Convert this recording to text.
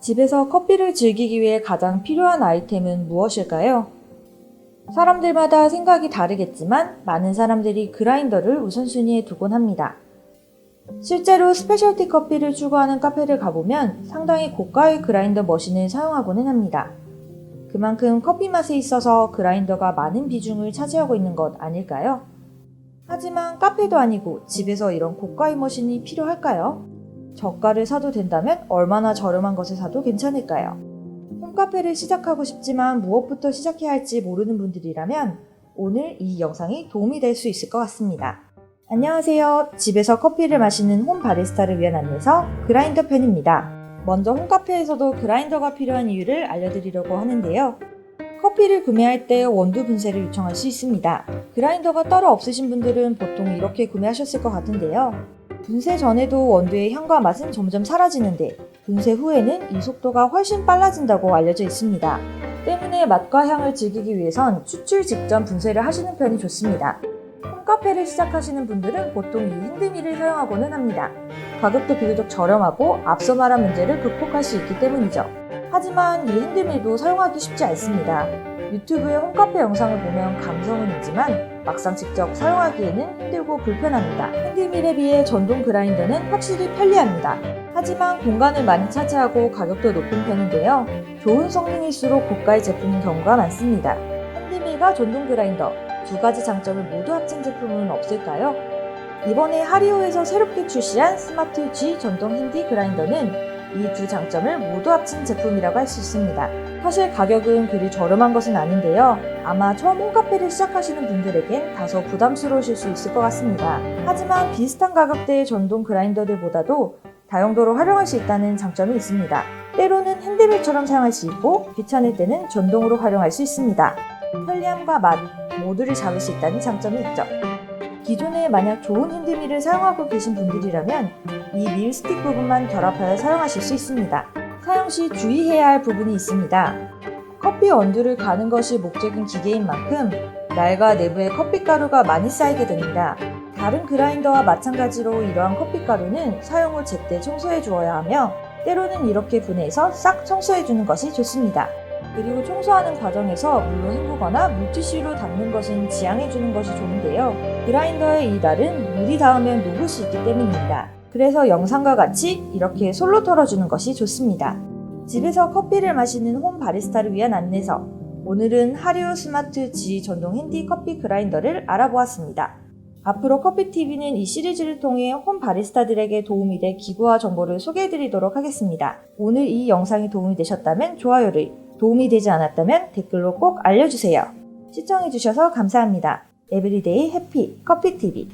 집에서 커피를 즐기기 위해 가장 필요한 아이템은 무엇일까요? 사람들마다 생각이 다르겠지만 많은 사람들이 그라인더를 우선순위에 두곤 합니다. 실제로 스페셜티 커피를 추구하는 카페를 가보면 상당히 고가의 그라인더 머신을 사용하고는 합니다. 그만큼 커피 맛에 있어서 그라인더가 많은 비중을 차지하고 있는 것 아닐까요? 하지만 카페도 아니고 집에서 이런 고가의 머신이 필요할까요? 저가를 사도 된다면 얼마나 저렴한 것을 사도 괜찮을까요? 홈카페를 시작하고 싶지만 무엇부터 시작해야 할지 모르는 분들이라면 오늘 이 영상이 도움이 될 수 있을 것 같습니다. 안녕하세요. 집에서 커피를 마시는 홈 바리스타를 위한 안내서 그라인더 편입니다. 먼저 홈카페에서도 그라인더가 필요한 이유를 알려드리려고 하는데요. 커피를 구매할 때 원두 분쇄를 요청할 수 있습니다. 그라인더가 따로 없으신 분들은 보통 이렇게 구매하셨을 것 같은데요. 분쇄 전에도 원두의 향과 맛은 점점 사라지는데 분쇄 후에는 이 속도가 훨씬 빨라진다고 알려져 있습니다. 때문에 맛과 향을 즐기기 위해선 추출 직전 분쇄를 하시는 편이 좋습니다. 홈카페를 시작하시는 분들은 보통 이 핸드밀을 사용하고는 합니다. 가격도 비교적 저렴하고 앞서 말한 문제를 극복할 수 있기 때문이죠. 하지만 이 핸드밀도 사용하기 쉽지 않습니다. 유튜브의 홈카페 영상을 보면 감성은 있지만 막상 직접 사용하기에는 힘들고 불편합니다. 핸드밀에 비해 전동 그라인더는 확실히 편리합니다. 하지만 공간을 많이 차지하고 가격도 높은 편인데요. 좋은 성능일수록 고가의 제품인 경우가 많습니다. 핸드밀과 전동 그라인더 두 가지 장점을 모두 합친 제품은 없을까요? 이번에 하리오에서 새롭게 출시한 스마트 G 전동 핸디 그라인더는 이 두 장점을 모두 합친 제품이라고 할 수 있습니다. 사실 가격은 그리 저렴한 것은 아닌데요. 아마 처음 홈카페를 시작하시는 분들에겐 다소 부담스러우실 수 있을 것 같습니다. 하지만 비슷한 가격대의 전동 그라인더들보다도 다용도로 활용할 수 있다는 장점이 있습니다. 때로는 핸드밀처럼 사용할 수 있고 귀찮을 때는 전동으로 활용할 수 있습니다. 편리함과 맛 모두를 잡을 수 있다는 장점이 있죠. 기존에 만약 좋은 핸드밀을 사용하고 계신 분들이라면 이 밀 스틱 부분만 결합하여 사용하실 수 있습니다. 사용 시 주의해야 할 부분이 있습니다. 커피 원두를 가는 것이 목적인 기계인 만큼 날과 내부에 커피가루가 많이 쌓이게 됩니다. 다른 그라인더와 마찬가지로 이러한 커피가루는 사용 후 제때 청소해 주어야 하며 때로는 이렇게 분해해서 싹 청소해 주는 것이 좋습니다. 그리고 청소하는 과정에서 물로 헹구거나 물티슈로 닦는 것은 지양해 주는 것이 좋은데요. 그라인더의 이 날은 물이 닿으면 녹을 수 있기 때문입니다. 그래서 영상과 같이 이렇게 솔로 털어주는 것이 좋습니다. 집에서 커피를 마시는 홈 바리스타를 위한 안내서 오늘은 하리오 스마트 G 전동 핸디 커피 그라인더를 알아보았습니다. 앞으로 커피TV는 이 시리즈를 통해 홈 바리스타들에게 도움이 될 기구와 정보를 소개해드리도록 하겠습니다. 오늘 이 영상이 도움이 되셨다면 좋아요를, 도움이 되지 않았다면 댓글로 꼭 알려주세요. 시청해주셔서 감사합니다. 에브리데이 해피 커피TV